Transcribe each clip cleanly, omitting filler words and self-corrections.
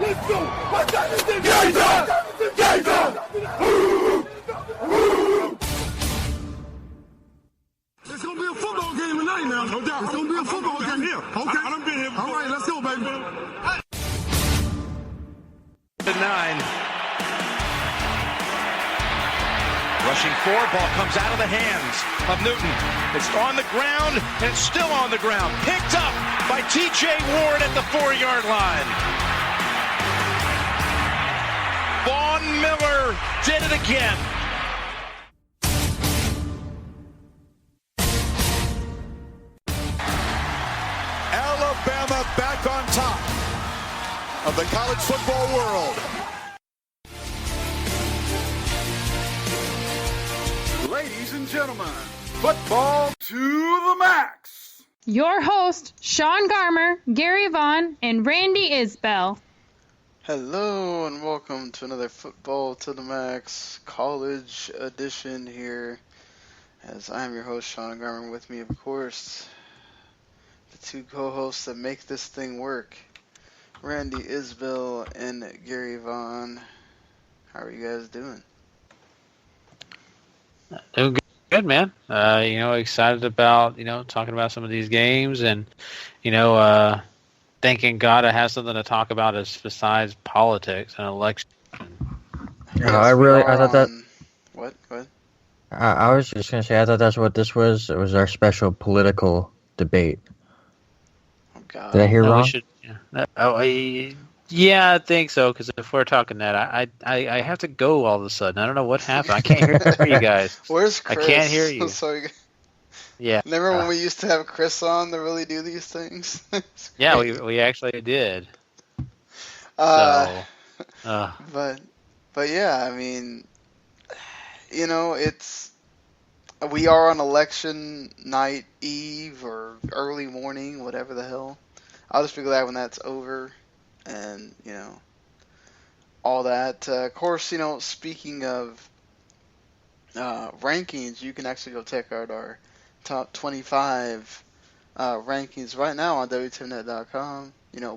It's going to be a football game tonight now. No doubt. It's going to be a football game. Here. Okay. I done been here before. All right, let's go, baby. 9. Rushing 4, ball comes out of the hands of Newton. It's on the ground, and it's still on the ground. Picked up by T.J. Ward at the 4-yard line. Vaughn Miller did it again. Alabama back on top of the college football world. Ladies and gentlemen, football to the max. Your host, Sean Garmer, Gary Vaughn, and Randy Isbell. Hello and welcome to another Football to the Max college edition here. As I am your host, Sean Garmer, with me, of course, the two co-hosts that make this thing work, Randy Isbell and Gary Vaughn. How are you guys doing? Doing good, man. Excited about, talking about some of these games and, thanking God I have something to talk about besides politics and election. Yes, I thought that. What? Go ahead. I was just going to say, I thought that's what this was. It was our special political debate. Oh, God. Did I hear wrong? Yeah, I think so, because if we're talking that, I have to go all of a sudden. I don't know what happened. I can't hear you guys. Where's Chris? I can't hear you. Sorry. Yeah. Remember when we used to have Chris on to really do these things? Yeah, we actually did. But yeah, I mean, we are on election night eve or early morning, whatever the hell. I'll just be glad when that's over. And, all that. Of course, speaking of rankings, you can actually go check out our top 25 rankings right now on WTNet.com.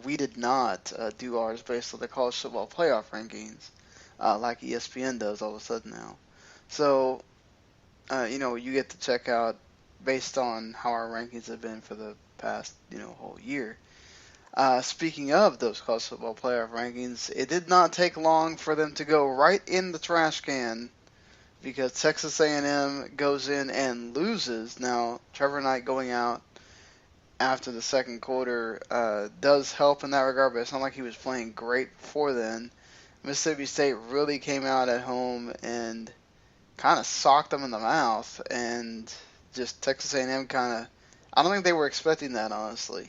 We did not do ours based on the college football playoff rankings like ESPN does all of a sudden now. So, you get to check out based on how our rankings have been for the past, whole year. Speaking of those college football playoff rankings, it did not take long for them to go right in the trash can because Texas A&M goes in and loses. Now, Trevor Knight going out after the second quarter does help in that regard, but it's not like he was playing great before then. Mississippi State really came out at home and kind of socked them in the mouth, and just Texas A&M I don't think they were expecting that, honestly.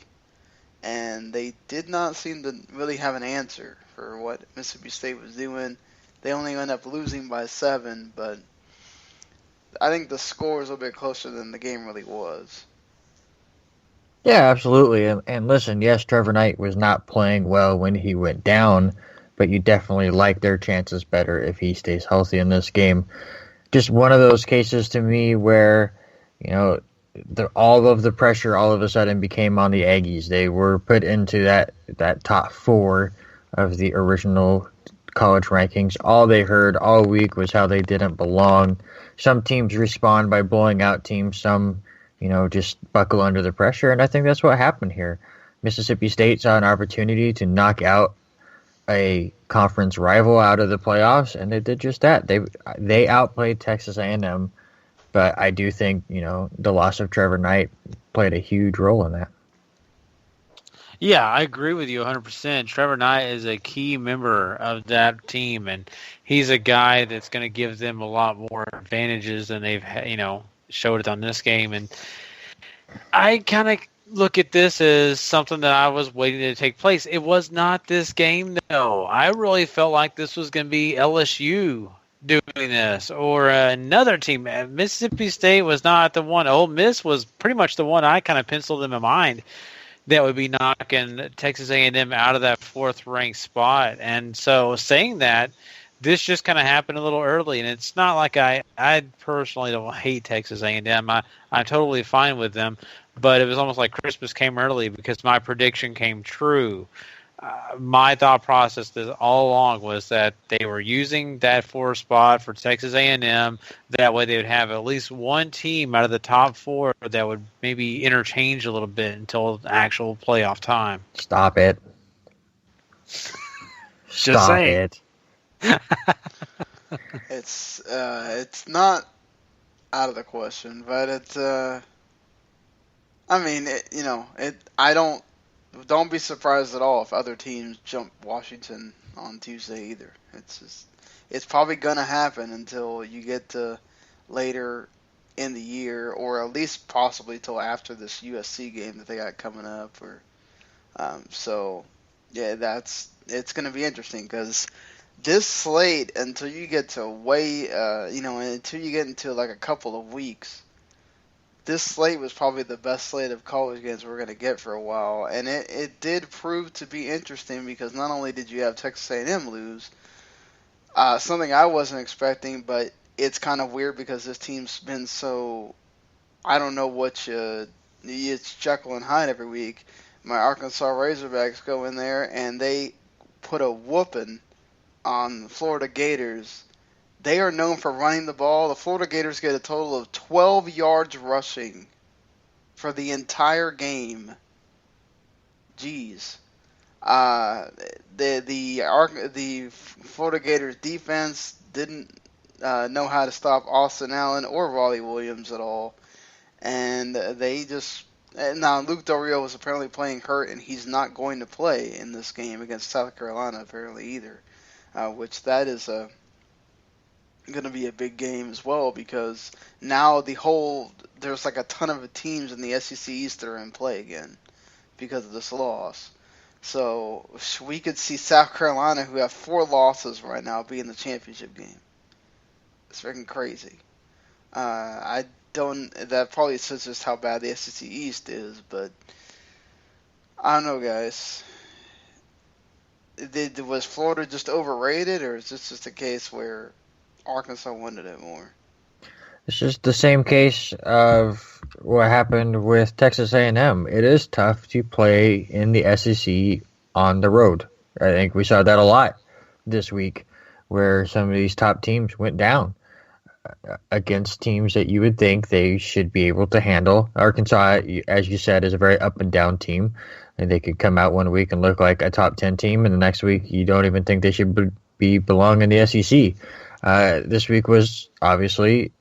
And they did not seem to really have an answer for what Mississippi State was doing. They only ended up losing by 7, but I think the score was a little bit closer than the game really was. Yeah, absolutely. And listen, yes, Trevor Knight was not playing well when he went down, but you definitely like their chances better if he stays healthy in this game. Just one of those cases to me where, all of the pressure all of a sudden became on the Aggies. They were put into that top 4 of the original college rankings. All they heard all week was how they didn't belong. Some teams respond by blowing out teams. Some, just buckle under the pressure. And I think that's what happened here. Mississippi State saw an opportunity to knock out a conference rival out of the playoffs, and they did just that. They outplayed Texas A&M. But I do think, the loss of Trevor Knight played a huge role in that. Yeah, I agree with you 100%. Trevor Knight is a key member of that team, and he's a guy that's going to give them a lot more advantages than they've, showed it on this game. And I kind of look at this as something that I was waiting to take place. It was not this game, though. I really felt like this was going to be LSU doing this or another team. Mississippi State was not the one. Ole Miss was pretty much the one I kind of penciled in my mind that would be knocking Texas A&M out of that 4th ranked spot. And so saying that, this just kind of happened a little early, and it's not like I personally don't hate Texas A&M. I'm totally fine with them, but it was almost like Christmas came early because my prediction came true. my thought process all along was that they were using that 4 spot for Texas A&M. That way they would have at least one team out of the top 4 that would maybe interchange a little bit until actual playoff time. Stop it. Just saying. It's not out of the question, but it's don't be surprised at all if other teams jump Washington on Tuesday either. It's probably gonna happen until you get to later in the year, or at least possibly till after this USC game that they got coming up. It's gonna be interesting because this slate, until you get to until you get into like a couple of weeks, this slate was probably the best slate of college games we're going to get for a while, and it did prove to be interesting because not only did you have Texas A&M lose, something I wasn't expecting, but it's kind of weird because this team's been so, I don't know it's Jekyll and Hyde every week. My Arkansas Razorbacks go in there and they put a whooping on the Florida Gators. They are known for running the ball. The Florida Gators get a total of 12 yards rushing for the entire game. Jeez. The Florida Gators defense didn't know how to stop Austin Allen or Raleigh Williams at all. And now Luke Del Rio was apparently playing hurt, and he's not going to play in this game against South Carolina apparently either. Which that is going to be a big game as well, because now there's like a ton of teams in the SEC East that are in play again because of this loss. So we could see South Carolina, who have 4 losses right now, be in the championship game. It's freaking crazy. That probably says just how bad the SEC East is, but I don't know, guys. Was Florida just overrated, or is this just a case where Arkansas wanted it more? It's just the same case of what happened with Texas A&M. It is tough to play in the SEC on the road. I think we saw that a lot this week, where some of these top teams went down against teams that you would think they should be able to handle. Arkansas, as you said, is a very up and down team, and they could come out one week and look like a top 10 team, and the next week you don't even think they should belong in the SEC. This week was obviously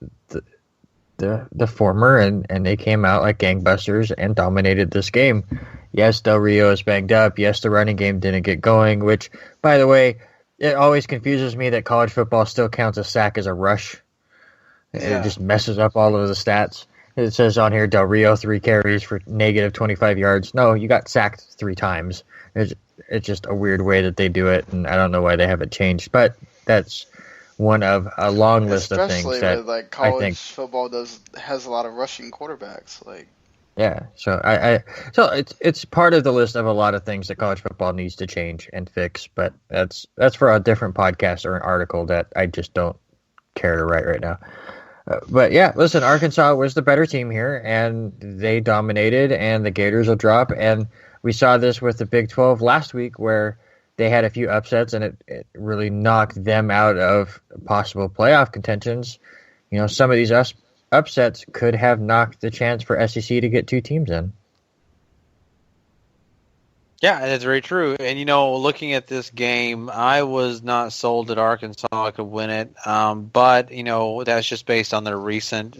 the former, and they came out like gangbusters and dominated this game. Yes, Del Rio is banged up. Yes, the running game didn't get going, which, by the way, it always confuses me that college football still counts a sack as a rush. Yeah. It just messes up all of the stats. It says on here, Del Rio 3 carries for negative 25 yards. No, you got sacked 3 times. It's just a weird way that they do it, and I don't know why they haven't changed. But that's one of a long list of things that with, like, college football has a lot of rushing quarterbacks. Like, yeah, so it's part of the list of a lot of things that college football needs to change and fix. But that's for a different podcast or an article that I just don't care to write right now. But yeah, listen, Arkansas was the better team here, and they dominated, and the Gators will drop. And we saw this with the Big 12 last week, where they had a few upsets, and it really knocked them out of possible playoff contentions. You know, some of these upsets could have knocked the chance for SEC to get 2 teams in. Yeah, that's very true. And, looking at this game, I was not sold that Arkansas could win it. But, that's just based on their recent,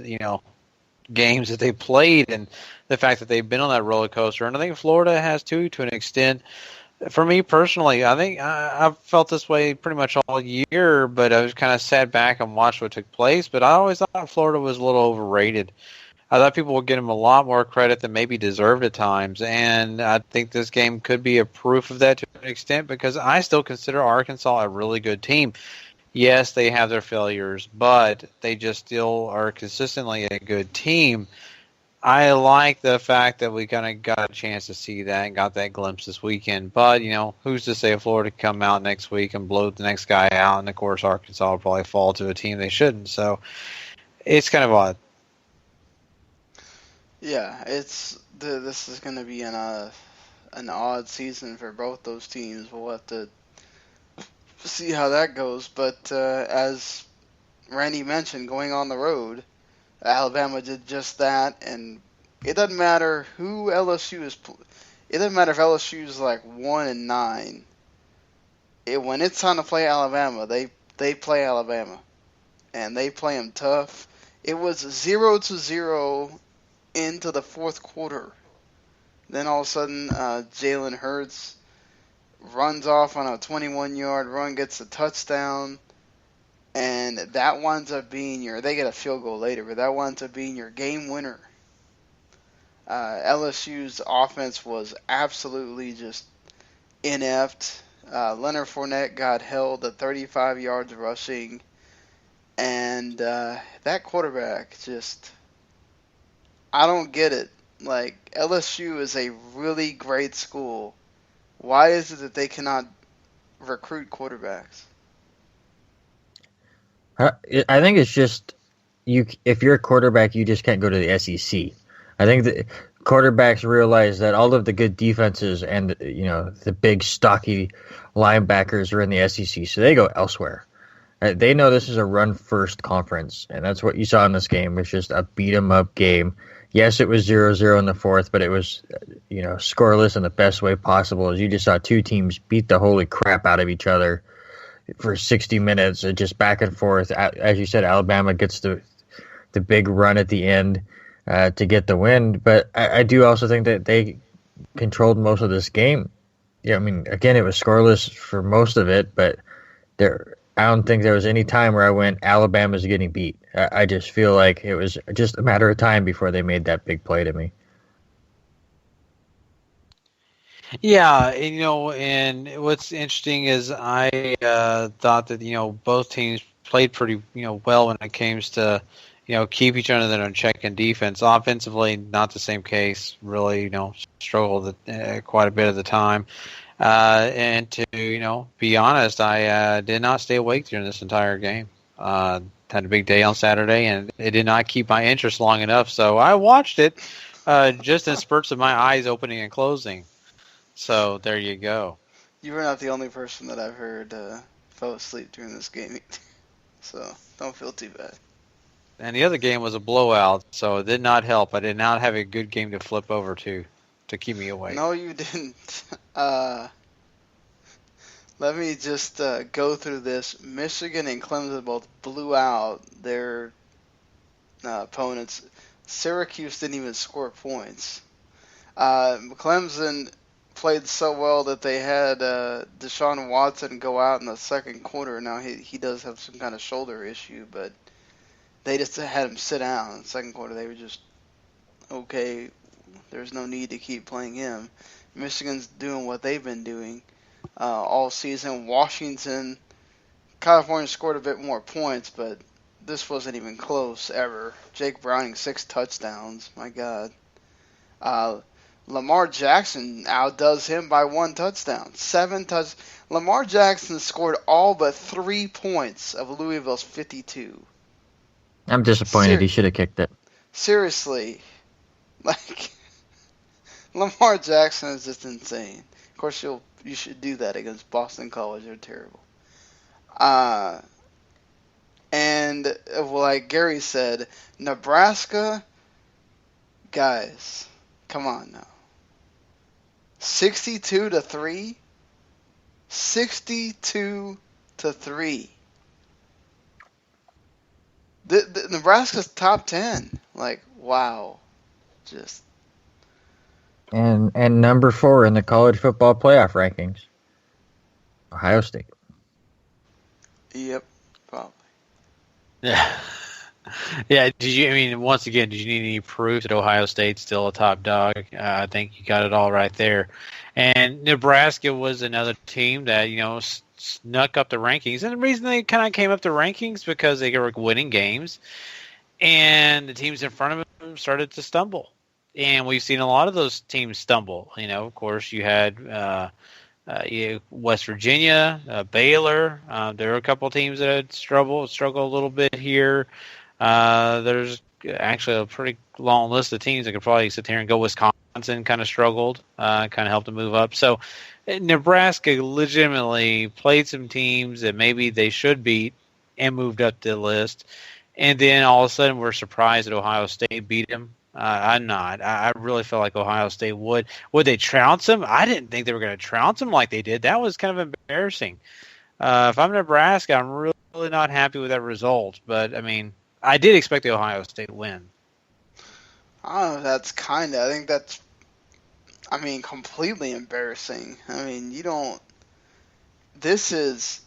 games that they played and the fact that they've been on that roller coaster. And I think Florida has too, to an extent. For me personally, I think I've felt this way pretty much all year, but I was kind of sat back and watched what took place. But I always thought Florida was a little overrated. I thought people would give him a lot more credit than maybe deserved at times, and I think this game could be a proof of that to an extent, because I still consider Arkansas a really good team. Yes, they have their failures, but they just still are consistently a good team. I like the fact that we kind of got a chance to see that and got that glimpse this weekend, but, who's to say Florida could come out next week and blow the next guy out, and, of course, Arkansas will probably fall to a team they shouldn't, so it's kind of odd. Yeah, this is going to be an odd season for both those teams. We'll have to see how that goes. But as Randy mentioned, going on the road, Alabama did just that, and it doesn't matter who LSU is. It doesn't matter if LSU is like 1-9. When it's time to play Alabama, they play Alabama, and they play them tough. It was 0-0 into the fourth quarter. Then all of a sudden, Jalen Hurts runs off on a 21-yard run, gets a touchdown, and that winds up being they get a field goal later, but that winds up being your game winner. LSU's offense was absolutely just inept. Leonard Fournette got held at 35 yards rushing, and that quarterback just, I don't get it. Like, LSU is a really great school. Why is it that they cannot recruit quarterbacks? I think it's just if you're a quarterback, you just can't go to the SEC. I think that quarterbacks realize that all of the good defenses and the big stocky linebackers are in the SEC, so they go elsewhere. They know this is a run-first conference, and that's what you saw in this game. It's just a beat-em-up game. Yes, it was 0-0 in the fourth, but it was scoreless in the best way possible. As you just saw two teams beat the holy crap out of each other for 60 minutes, just back and forth. As you said, Alabama gets the big run at the end to get the win, but I do also think that they controlled most of this game. Yeah, I mean, again, it was scoreless for most of it, but I don't think there was any time where I went, Alabama's getting beat. I just feel like it was just a matter of time before they made that big play to me. Yeah, and what's interesting is I thought that both teams played pretty well when it came to keep each other in check in defense. Offensively, not the same case. Really, struggled quite a bit of the time. And to be honest, I did not stay awake during this entire game. Had a big day on Saturday, and it did not keep my interest long enough. So I watched it just in spurts of my eyes opening and closing. So there you go. You were not the only person that I've heard fell asleep during this game. So don't feel too bad. And the other game was a blowout, so it did not help. I did not have a good game to flip over to keep me awake. No, you didn't. Let me just go through this. Michigan and Clemson both blew out their opponents. Syracuse didn't even score points. Clemson played so well that they had Deshaun Watson go out in the second quarter. Now he does have some kind of shoulder issue, but they just had him sit down in the second quarter. They were just, okay, there's no need to keep playing him. Michigan's doing what they've been doing all season. Washington, California scored a bit more points, but this wasn't even close ever. Jake Browning, 6 touchdowns. My God. Lamar Jackson outdoes him by 1 touchdown. 7 touchdowns. Lamar Jackson scored all but 3 points of Louisville's 52. I'm disappointed. He should have kicked it. Seriously. Like, Lamar Jackson is just insane. Of course, you should do that against Boston College. They're terrible. And like Gary said, Nebraska, guys, come on now. 62-3? 62-3. The Nebraska's top 10. Like, wow. Just. And number 4 in the college football playoff rankings. Ohio State. Yep, probably. Yeah. Yeah, once again, did you need any proof that Ohio State's still a top dog? I think you got it all right there. And Nebraska was another team that, snuck up the rankings. And the reason they kind of came up the rankings because they were winning games and the teams in front of them started to stumble. And we've seen a lot of those teams stumble. Of course, you had West Virginia, Baylor. There were a couple of teams that had struggled a little bit here. There's actually a pretty long list of teams that could probably sit here and go Wisconsin. Wisconsin kind of struggled, kind of helped them move up. So Nebraska legitimately played some teams that maybe they should beat and moved up the list. And then all of a sudden we're surprised that Ohio State beat them. I'm not. I really felt like Ohio State would. Would they trounce them? I didn't think they were going to trounce them like they did. That was kind of embarrassing. If I'm Nebraska, I'm really not happy with that result. But, I mean, I did expect the Ohio State win. I think that's completely embarrassing. I mean, this is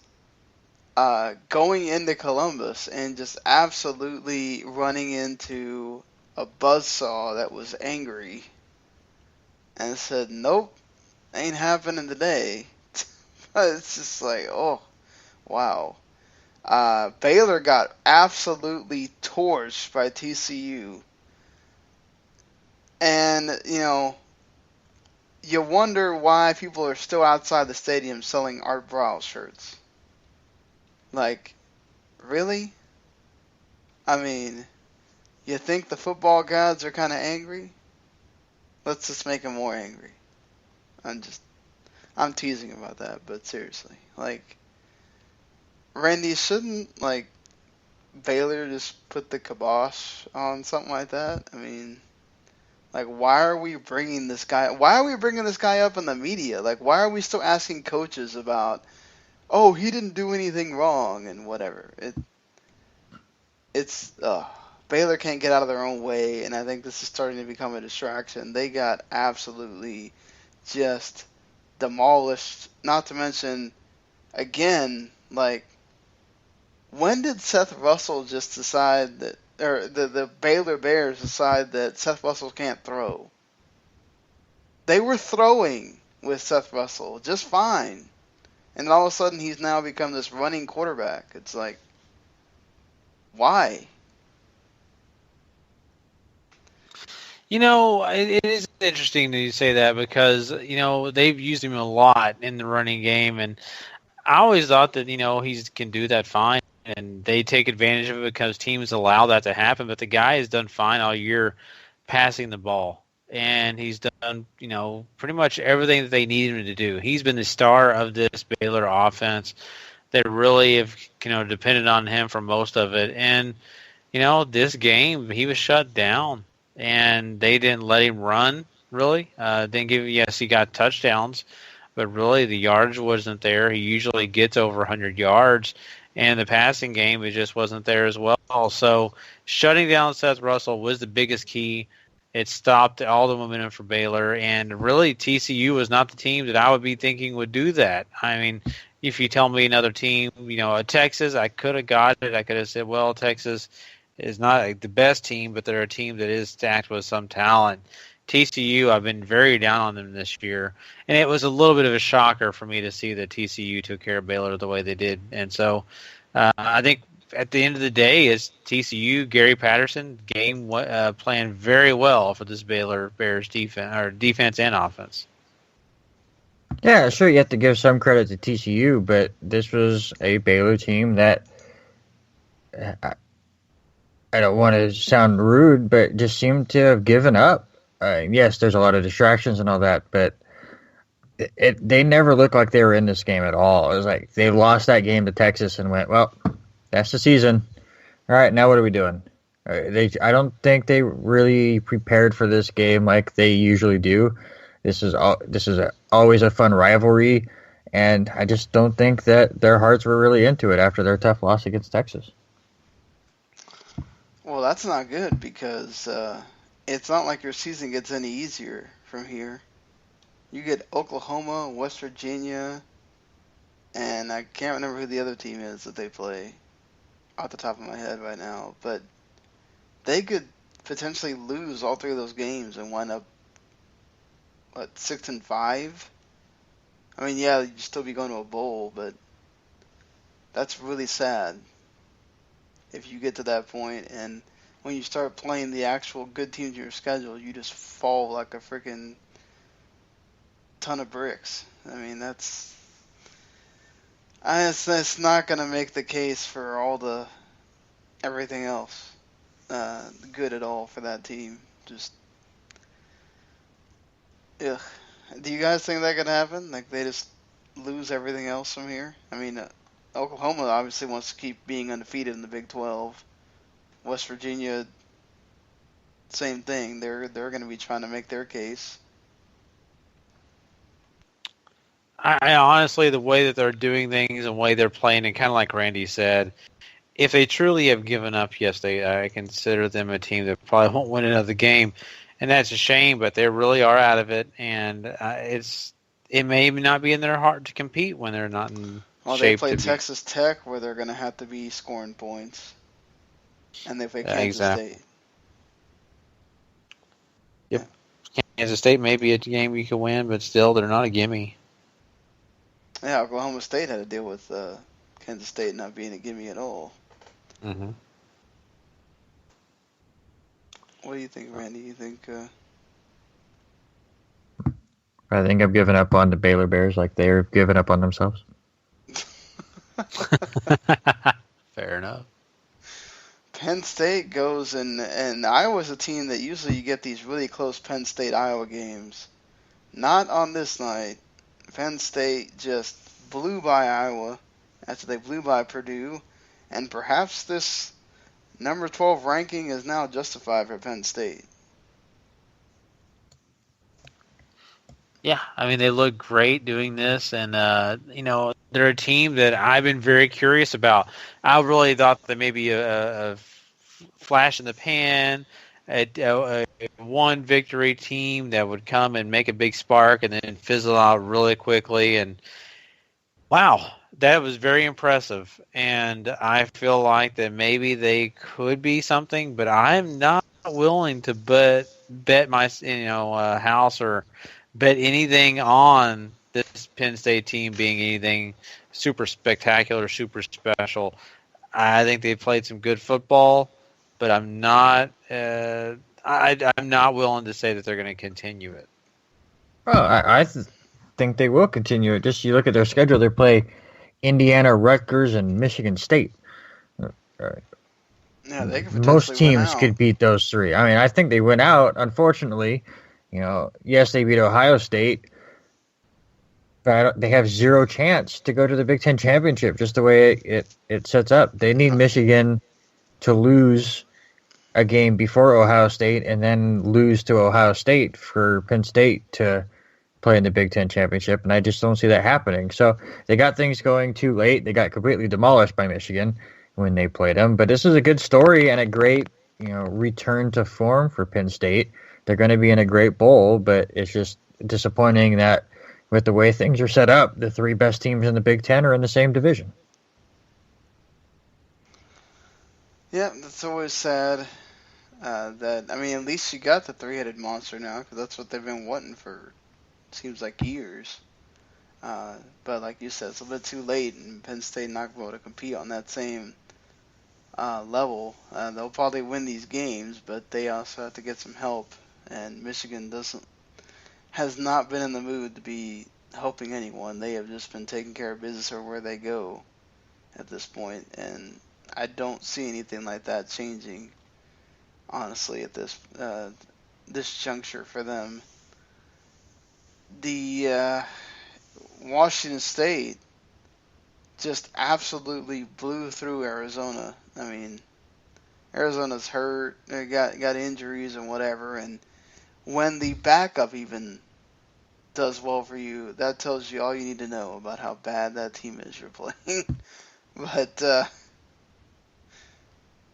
going into Columbus and just absolutely running into a buzzsaw that was angry and said, nope, ain't happening today. It's just like, oh, wow. Baylor got absolutely torched by TCU. And, you wonder why people are still outside the stadium selling Art Briles shirts. Like, really? I mean, you think the football gods are kind of angry? Let's just make them more angry. I'm teasing about that, but seriously. Like, Randy, shouldn't, Baylor just put the kibosh on something like that? I mean, why are we bringing this guy up in the media? Why are we still asking coaches about, oh, he didn't do anything wrong and whatever? Baylor can't get out of their own way, and I think this is starting to become a distraction. They got absolutely just demolished. Not to mention, again, when did Seth Russell just decide that, or the Baylor Bears decide that Seth Russell can't throw? They were throwing with Seth Russell just fine. And all of a sudden he's now become this running quarterback. It's like, why? It is interesting that you say that because, they've used him a lot in the running game. And I always thought that, he can do that fine. And they take advantage of it because teams allow that to happen. But the guy has done fine all year passing the ball. And he's done, pretty much everything that they need him to do. He's been the star of this Baylor offense. They really have, depended on him for most of it. And, this game, he was shut down. And they didn't let him run, really. Yes, he got touchdowns. But really, the yardage wasn't there. He usually gets over 100 yards. And the passing game, it just wasn't there as well. So shutting down Seth Russell was the biggest key. It stopped all the momentum for Baylor. And really, TCU was not the team that I would be thinking would do that. I mean, if you tell me another team, Texas, I could have got it. I could have said, well, Texas is not the best team, but they're a team that is stacked with some talent. TCU, I've been very down on them this year. And it was a little bit of a shocker for me to see that TCU took care of Baylor the way they did. And so I think at the end of the day, is TCU, Gary Patterson, playing very well for this Baylor Bears defense and offense. Yeah, sure, you have to give some credit to TCU, but this was a Baylor team that, I don't want to sound rude, but just seemed to have given up. Yes, there's a lot of distractions and all that, but they never looked like they were in this game at all. It was like they lost that game to Texas and went, well, that's the season. All right, now what are we doing? I don't think they really prepared for this game like they usually do. This is always a fun rivalry, and I just don't think that their hearts were really into it after their tough loss against Texas. Well, that's not good because it's not like your season gets any easier from here. You get Oklahoma, West Virginia, and I can't remember who the other team is that they play off the top of my head right now, but they could potentially lose all three of those games and wind up 6-5. I mean, yeah, you'd still be going to a bowl, but that's really sad if you get to that point, and when you start playing the actual good teams in your schedule, you just fall like a freaking ton of bricks. I mean, that's not going to make the case for everything else good at all for that team. Just Ugh. Do you guys think that could happen? Like they just lose everything else from here? I mean, Oklahoma obviously wants to keep being undefeated in the Big 12. West Virginia, same thing. They're going to be trying to make their case. I honestly, the way that they're doing things and the way they're playing, and kind of like Randy said, if they truly have given up, yes, I consider them a team that probably won't win another game, and that's a shame. But they really are out of it, and it may not be in their heart to compete when they're not in Well, shape. they play Texas Tech, where they're going to have to be scoring points, and they play Kansas State. Yep, Kansas State may be a game you can win, but still, they're not a gimme. Yeah, Oklahoma State had to deal with Kansas State not being a gimme at all. Mm-hmm. What do you think, Randy? You think? I think I've given up on the Baylor Bears like they're giving up on themselves. Fair enough. Penn State goes and Iowa's a team that usually you get these really close Penn State-Iowa games. Not on this night. Penn State just blew by Iowa after they blew by Purdue, and perhaps this number 12 ranking is now justified for Penn State. Yeah, I mean, they look great doing this, and, they're a team that I've been very curious about. I really thought that maybe a flash in the pan, a one victory team that would come and make a big spark and then fizzle out really quickly. And wow, that was very impressive. And I feel like that maybe they could be something, but I'm not willing to bet my house or bet anything on this Penn State team being anything super spectacular, super special. I think they played some good football, but I'm not. I'm not willing to say that they're going to continue it. Well, I think they will continue it. Just you look at their schedule; they play Indiana, Rutgers, and Michigan State. Yeah, they could most teams could beat those three. I mean, I think they went out. Unfortunately, yes, they beat Ohio State, but they have zero chance to go to the Big Ten championship. Just the way it sets up, they need Michigan to lose a game before Ohio State and then lose to Ohio State for Penn State to play in the Big Ten championship, and I just don't see that happening. So they got things going too late. They got completely demolished by Michigan when they played them. But this is a good story and a great return to form for Penn State. They're going to be in a great bowl, but it's just disappointing that with the way things are set up, the three best teams in the Big Ten are in the same division. Yeah, that's always sad. At least you got the three-headed monster now, because that's what they've been wanting for, seems like, years. But like you said, it's a bit too late, and Penn State not going to compete on that same level. They'll probably win these games, but they also have to get some help. And Michigan has not been in the mood to be helping anyone. They have just been taking care of business everywhere they go at this point, and I don't see anything like that changing, honestly, at this juncture for them. The Washington State just absolutely blew through Arizona. I mean, Arizona's hurt, they got injuries and whatever, and when the backup even does well for you, that tells you all you need to know about how bad that team is you're playing. But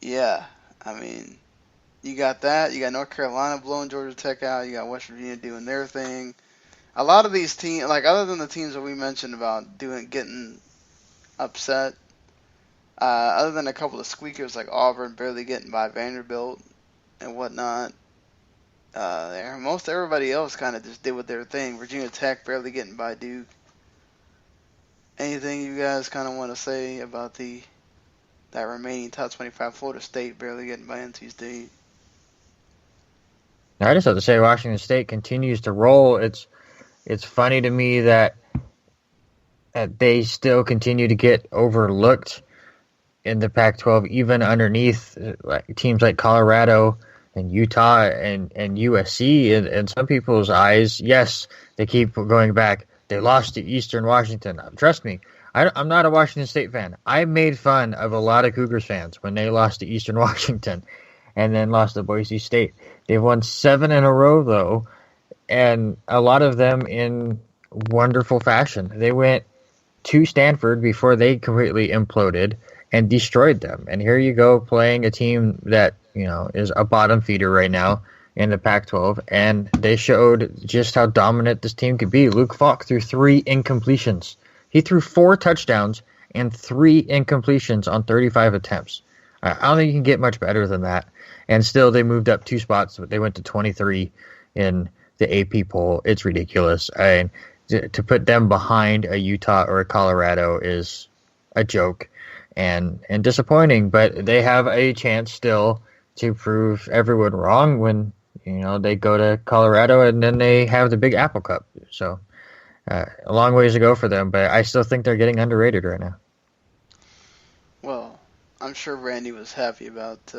yeah, I mean, you got that. You got North Carolina blowing Georgia Tech out. You got West Virginia doing their thing. A lot of these teams, like other than the teams that we mentioned about getting upset, other than a couple of squeakers like Auburn barely getting by Vanderbilt and whatnot, most everybody else kind of just did with their thing. Virginia Tech barely getting by Duke. Anything you guys kind of want to say about that remaining top 25? Florida State barely getting by NC State. I just have to say Washington State continues to roll. It's funny to me that they still continue to get overlooked in the Pac-12, even underneath teams like Colorado And Utah and USC, in some people's eyes, yes, they keep going back. They lost to Eastern Washington. Trust me, I'm not a Washington State fan. I made fun of a lot of Cougars fans when they lost to Eastern Washington and then lost to Boise State. They've won 7 in a row, though, and a lot of them in wonderful fashion. They went to Stanford before they completely imploded and destroyed them. And here you go playing a team that, is a bottom feeder right now in the Pac-12, and they showed just how dominant this team could be. Luke Falk threw 3 incompletions. He threw 4 touchdowns and 3 incompletions on 35 attempts. I don't think you can get much better than that. And still, they moved up 2 spots. They went to 23 in the AP poll. It's ridiculous. To put them behind a Utah or a Colorado is a joke and disappointing. But they have a chance still to prove everyone wrong when they go to Colorado and then they have the Big Apple Cup. So a long ways to go for them, but I still think they're getting underrated right now. Well, I'm sure Randy was happy about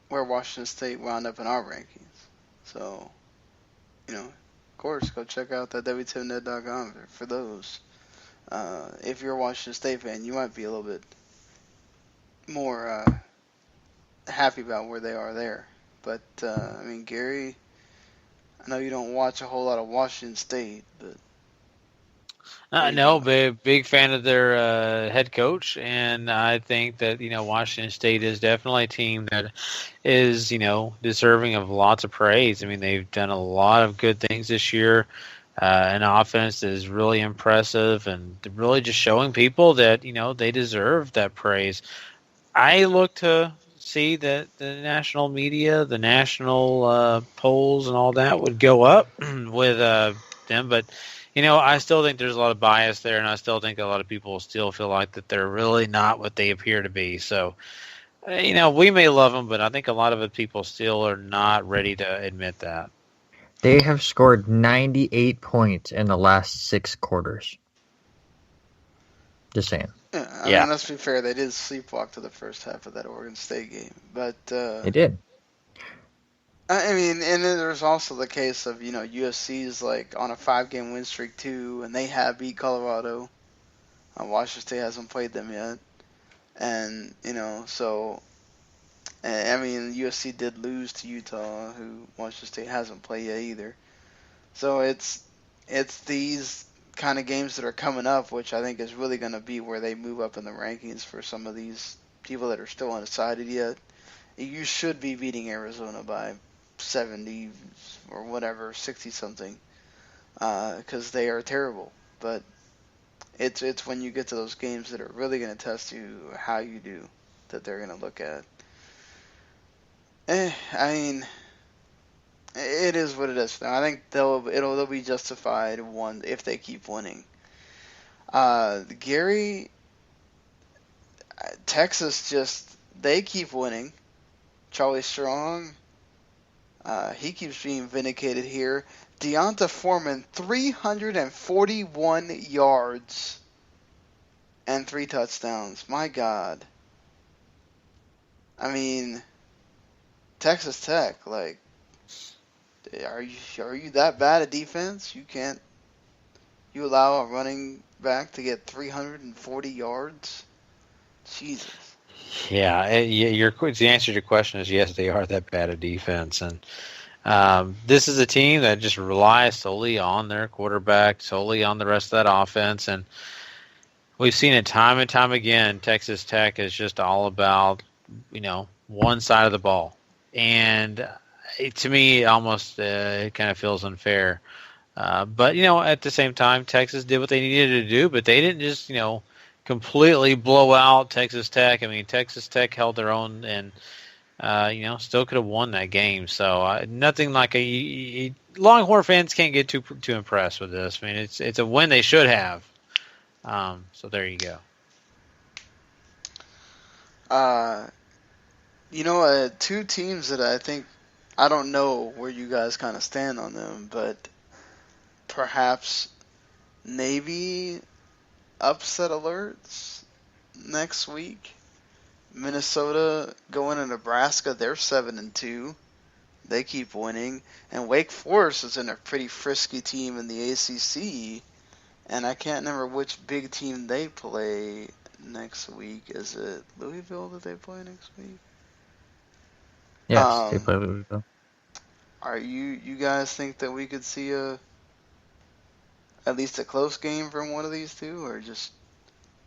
where Washington State wound up in our rankings. So, of course, go check out that WTMNet.com for those. If you're a Washington State fan, you might be a little bit more happy about where they are there. But, Gary, I know you don't watch a whole lot of Washington State, but... No, big fan of their head coach, and I think that Washington State is definitely a team that is deserving of lots of praise. I mean, they've done a lot of good things this year. An offense that is really impressive, and really just showing people that they deserve that praise. I look to see that the national media, the national polls, and all that would go up with them, but. I still think there's a lot of bias there, and I still think a lot of people still feel like that they're really not what they appear to be. So, we may love them, but I think a lot of the people still are not ready to admit that. They have scored 98 points in the last 6 quarters. Just saying. Yeah, let's be fair. They did sleepwalk to the first half of that Oregon State game, but they did. And then there's also the case of, USC's on a 5-game win streak too, and they have beat Colorado. Washington State hasn't played them yet. And, USC did lose to Utah, who Washington State hasn't played yet either. So it's these kind of games that are coming up, which I think is really going to be where they move up in the rankings for some of these people that are still undecided yet. You should be beating Arizona by 70 or whatever, 60 something, because they are terrible. But it's when you get to those games that are really going to test you how you do that they're going to look at. It is what it is. Now I think they'll be justified if they keep winning. Gary, Texas they keep winning. Charlie Strong. He keeps being vindicated here. Deonta Foreman, 341 yards and 3 touchdowns. My God. Texas Tech, are you that bad at defense? You allow a running back to get 340 yards? Jesus. Yeah, the answer to your question is yes, they are that bad at defense, and this is a team that just relies solely on their quarterback, solely on the rest of that offense, and we've seen it time and time again. Texas Tech is just all about one side of the ball, and to me, almost it kind of feels unfair. But at the same time, Texas did what they needed to do, but they didn't just completely blow out Texas Tech. Texas Tech held their own and, still could have won that game. So nothing like Longhorn fans can't get too impressed with this. It's a win they should have. So there you go. Two teams that I think, I don't know where you guys kind of stand on them, but perhaps maybe upset alerts next week. Minnesota going to Nebraska, they're 7-2. They keep winning. And Wake Forest is in a pretty frisky team in the ACC. And I can't remember which big team they play next week. Is it Louisville that they play next week? Yes, they play Louisville. Are you guys think that we could see at least a close game from one of these two, or just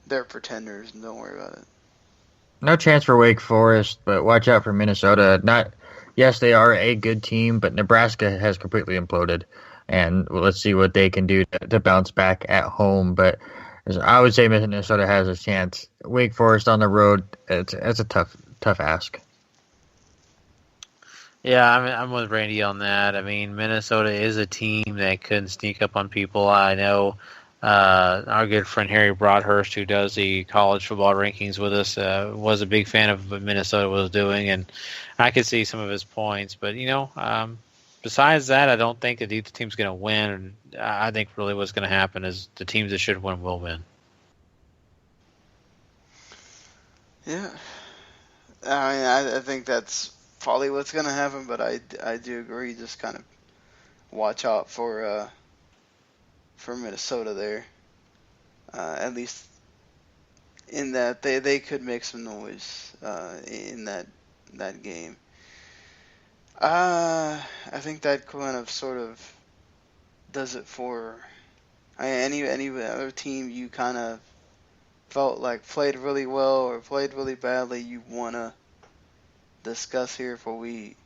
they're pretenders and don't worry about it? No chance for Wake Forest, but watch out for Minnesota. Yes, they are a good team, but Nebraska has completely imploded, and let's see what they can do to bounce back at home. But I would say Minnesota has a chance. Wake Forest on the road, it's a tough ask. Yeah, I'm with Randy on that. I mean, Minnesota is a team that could sneak up on people. I know our good friend Harry Broadhurst, who does the college football rankings with us, was a big fan of what Minnesota was doing, and I could see some of his points. But, besides that, I don't think that either team's going to win. I think really what's going to happen is the teams that should win will win. Yeah. I mean, I think that's probably what's going to happen, but I do agree. Just kind of watch out for Minnesota there. At least in that they could make some noise in that game. I think that kind of sort of does it for any other team you kind of felt like played really well or played really badly you want to discuss here before we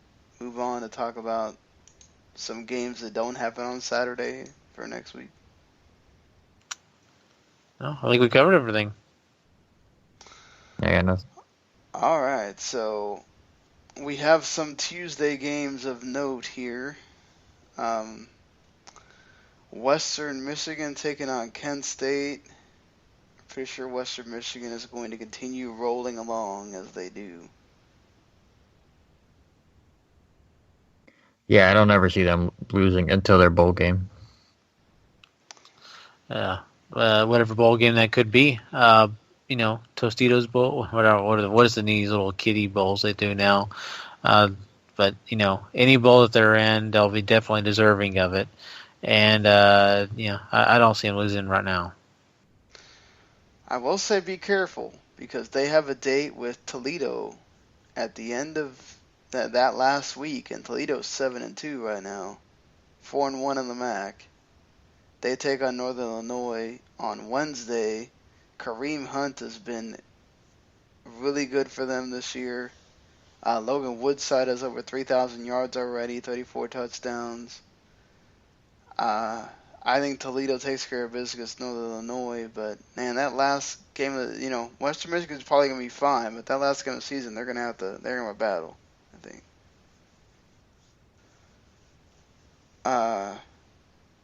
move on to talk about some games that don't happen on Saturday for next week? No, I think we covered everything. Yeah, nothing. All right, so we have some Tuesday games of note here. Western Michigan taking on Kent State. Pretty sure Western Michigan is going to continue rolling along as they do. Yeah, I don't ever see them losing until their bowl game. Yeah, whatever bowl game that could be. Tostitos Bowl, whatever. What is these little kiddie bowls they do now? But any bowl that they're in, they'll be definitely deserving of it. And I don't see them losing right now. I will say be careful because they have a date with Toledo at the end of that last week, and Toledo's 7-2 right now, 4-1 in the MAC. They take on Northern Illinois on Wednesday. Kareem Hunt has been really good for them this year. Logan Woodside has over 3,000 yards already, 34 touchdowns. I think Toledo takes care of business against Northern Illinois, but man, that last game of Western Michigan's probably gonna be fine, but that last game of the season they're gonna have a battle, I think.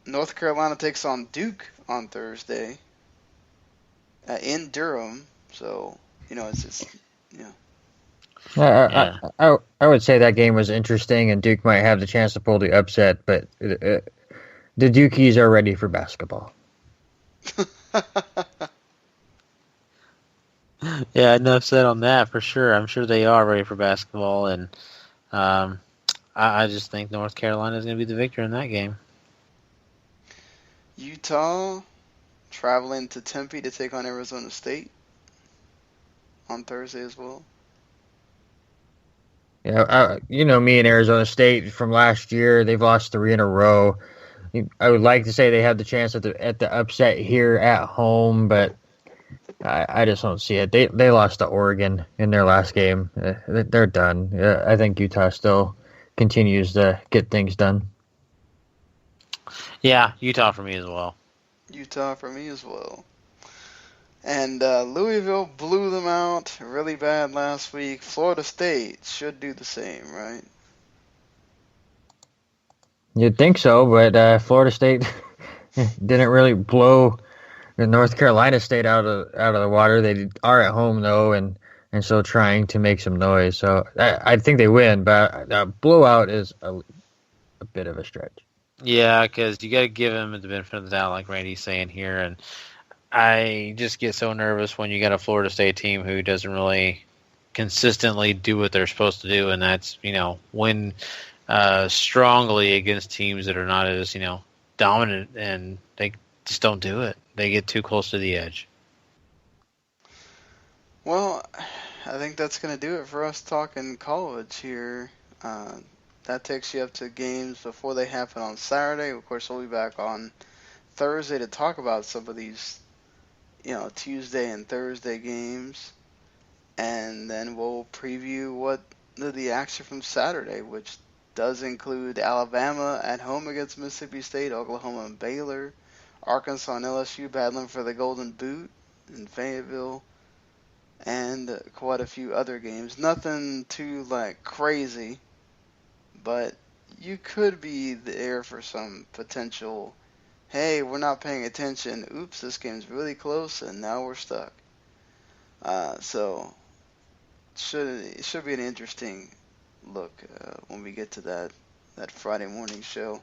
North Carolina takes on Duke on Thursday in Durham, so it's just I would say that game was interesting, and Duke might have the chance to pull the upset, but the Dukies are ready for basketball. Yeah, enough said on that for sure. I'm sure they are ready for basketball, and I just think North Carolina is going to be the victor in that game. Utah traveling to Tempe to take on Arizona State on Thursday as well. Yeah, me and Arizona State from last year, they've lost 3 in a row. I would like to say they have the chance at the upset here at home, but I just don't see it. They lost to Oregon in their last game. They're done. I think Utah still continues to get things done. Yeah, Utah for me as well. Utah for me as well. And Louisville blew them out really bad last week. Florida State should do the same, right? You'd think so, but Florida State didn't really blow North Carolina State out of the water. They are at home though, and so trying to make some noise. So I think they win, but blowout is a bit of a stretch. Yeah, because you got to give them the benefit of the doubt, like Randy's saying here, and I just get so nervous when you got a Florida State team who doesn't really consistently do what they're supposed to do, and that's win strongly against teams that are not as dominant, and they just don't do it. They get too close to the edge. Well, I think that's going to do it for us talking college here. That takes you up to games before they happen on Saturday. Of course, we'll be back on Thursday to talk about some of these, Tuesday and Thursday games. And then we'll preview what the action from Saturday, which does include Alabama at home against Mississippi State, Oklahoma and Baylor, Arkansas and LSU battling for the Golden Boot in Fayetteville, and quite a few other games. Nothing too crazy, but you could be there for some potential, hey, we're not paying attention, oops, this game's really close and now we're stuck. So it should be an interesting look when we get to that Friday morning show.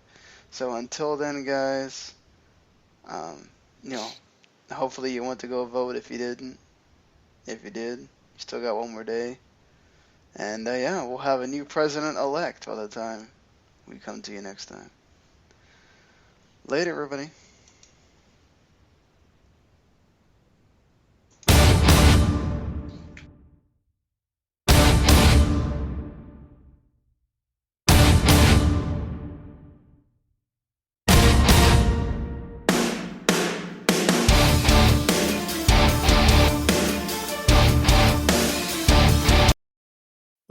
So until then, guys, hopefully you went to go vote if you didn't. If you did, you still got one more day. And we'll have a new president-elect by the time we come to you next time. Later, everybody.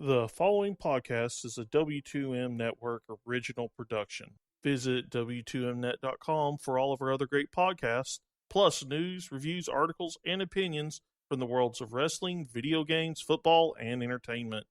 The following podcast is a W2M Network original production. Visit W2Mnet.com for all of our other great podcasts, plus news, reviews, articles, and opinions from the worlds of wrestling, video games, football, and entertainment.